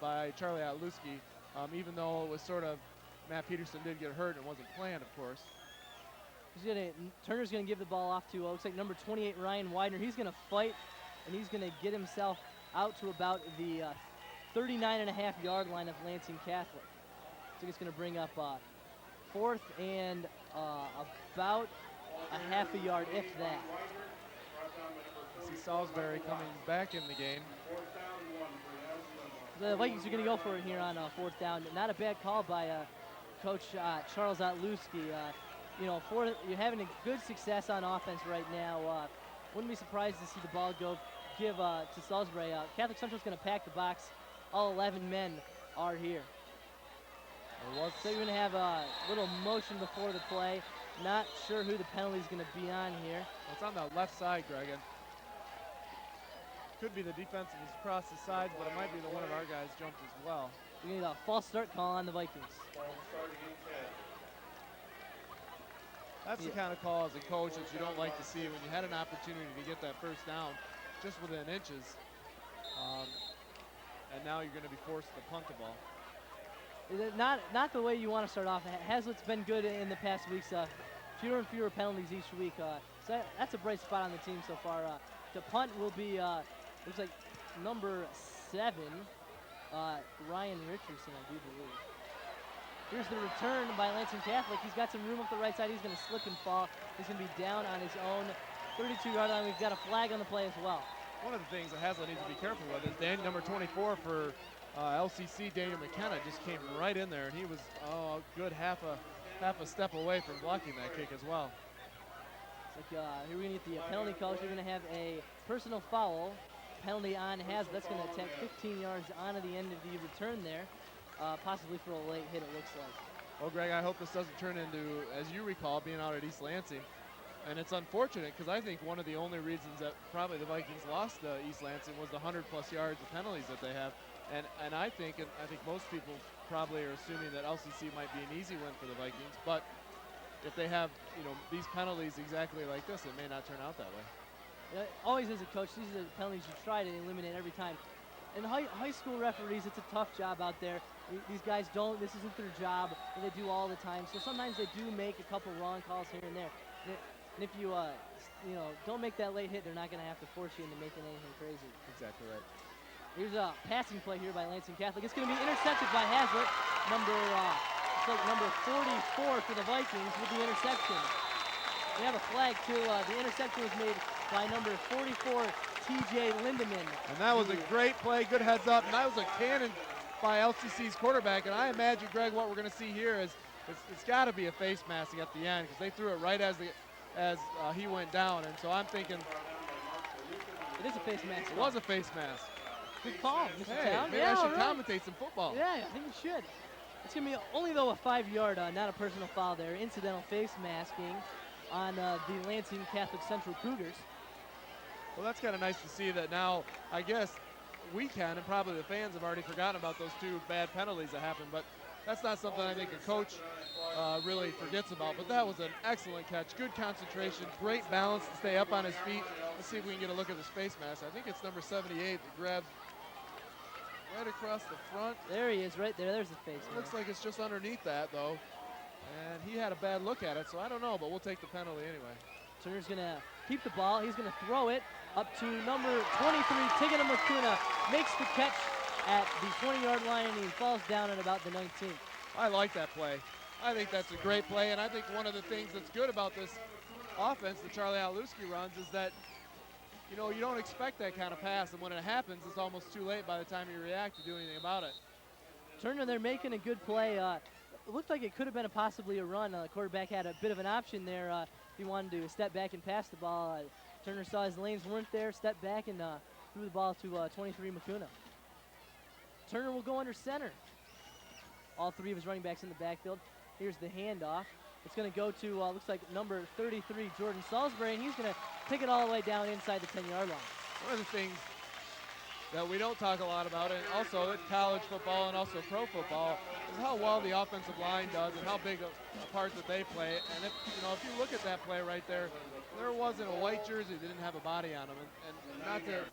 by Charlie Otluski, even though it was sort of Matt Peterson did get hurt and it wasn't planned, of course. Turner's gonna give the ball off to looks like number 28 Ryan Widener. He's gonna fight and he's gonna get himself out to about the 39.5-yard line of Lansing Catholic. So it's gonna bring up 4th and about a half a yard, if that. I see Salisbury coming back in the game. The Vikings are gonna go for it here on 4th down. Not a bad call by Coach Charles Otluski. You know, you're having a good success on offense right now. Wouldn't be surprised to see the ball give to Salisbury. Catholic Central's going to pack the box. All 11 men are here. So you're going to have a little motion before the play. Not sure who the penalty is going to be on here. It's on the left side, Greg. And could be the defensive is across the sides, but it might be that one of our guys jumped as well. You're going to get a false start call on the Vikings. That's the kind of call as a coach that you don't like to see when you had an opportunity to get that first down just within inches. And now you're going to be forced to punt the ball. Not the way you want to start off. Hazlitt's been good in the past weeks. Fewer and fewer penalties each week. So that's a bright spot on the team so far. The punt will be, looks like number 7, Ryan Richardson, I do believe. Here's the return by Lansing Catholic. He's got some room up the right side. He's going to slip and fall. He's going to be down on his own 32-yard line. We've got a flag on the play as well. One of the things that Hazlitt needs to be careful with is number 24 for LCC, Daniel McKenna, just came right in there, and he was a good half a step away from blocking that kick as well. It's like, here we're going to get the penalty call. We're going to have a personal foul penalty on Hazlitt. That's going to attack 15 yards onto the end of the return there. Possibly for a late hit, it looks like. Well, Greg, I hope this doesn't turn into, as you recall, being out at East Lansing. And it's unfortunate because I think one of the only reasons that probably the Vikings lost East Lansing was the 100-plus yards of penalties that they have. And I think most people probably are assuming that LCC might be an easy win for the Vikings. But if they have, these penalties exactly like this, it may not turn out that way. Always as a coach, these are the penalties you try to eliminate every time. And high school referees, it's a tough job out there. These guys this isn't their job, and they do all the time. So sometimes they do make a couple wrong calls here and there. And if you, don't make that late hit, they're not going to have to force you into making anything crazy. Exactly right. Here's a passing play here by Lansing Catholic. It's going to be intercepted by Hazlitt, number 44 for the Vikings with the interception. We have a flag too. The interception was made by number 44, TJ Lindemann. And that was a great play, good heads up, and that was a cannon by LCC's quarterback. And I imagine, Greg, what we're going to see here is it's got to be a face masking at the end because they threw it right as he went down. And so I'm thinking it is a face mask. It was a face mask. Good call, Mr. Hey, Town. maybe I should commentate some football. Yeah, I think you should. It's going to be only, though, a 5-yard, not a personal foul there. Incidental face masking on the Lansing Catholic Central Cougars. Well, that's kind of nice to see that now, I guess, we can, and probably the fans have already forgotten about those 2 bad penalties that happened, but that's not something I think a coach really forgets about. But that was an excellent catch, good concentration, great balance to stay up on his feet. Let's see if we can get a look at his face mask. I think it's number 78 that grabbed right across the front. There he is, right there. There's the face mask. Looks like it's just underneath that, though. And he had a bad look at it, so I don't know, but we'll take the penalty anyway. Turner's going to keep the ball. He's going to throw it up to number 23, Tigana Makuna. Makes the catch at the 20-yard line, and he falls down at about the 19th. I like that play. I think that's a great play, and I think one of the things that's good about this offense that Charlie Otluski runs is that, you don't expect that kind of pass, and when it happens, it's almost too late by the time you react to do anything about it. Turner, they're making a good play. It looked like it could have been possibly a run. The quarterback had a bit of an option there. He wanted to step back and pass the ball. Turner saw his lanes weren't there, stepped back, and threw the ball to 23 Makuna. Turner will go under center. All 3 of his running backs in the backfield. Here's the handoff. It's going to go to, looks like number 33, Jordan Salisbury, and he's going to take it all the way down inside the 10-yard line. One of the things that we don't talk a lot about, and also in college football and also pro football, is how well the offensive line does and how big a part that they play. And if you look at that play right there, there wasn't a white jersey that didn't have a body on him. And not to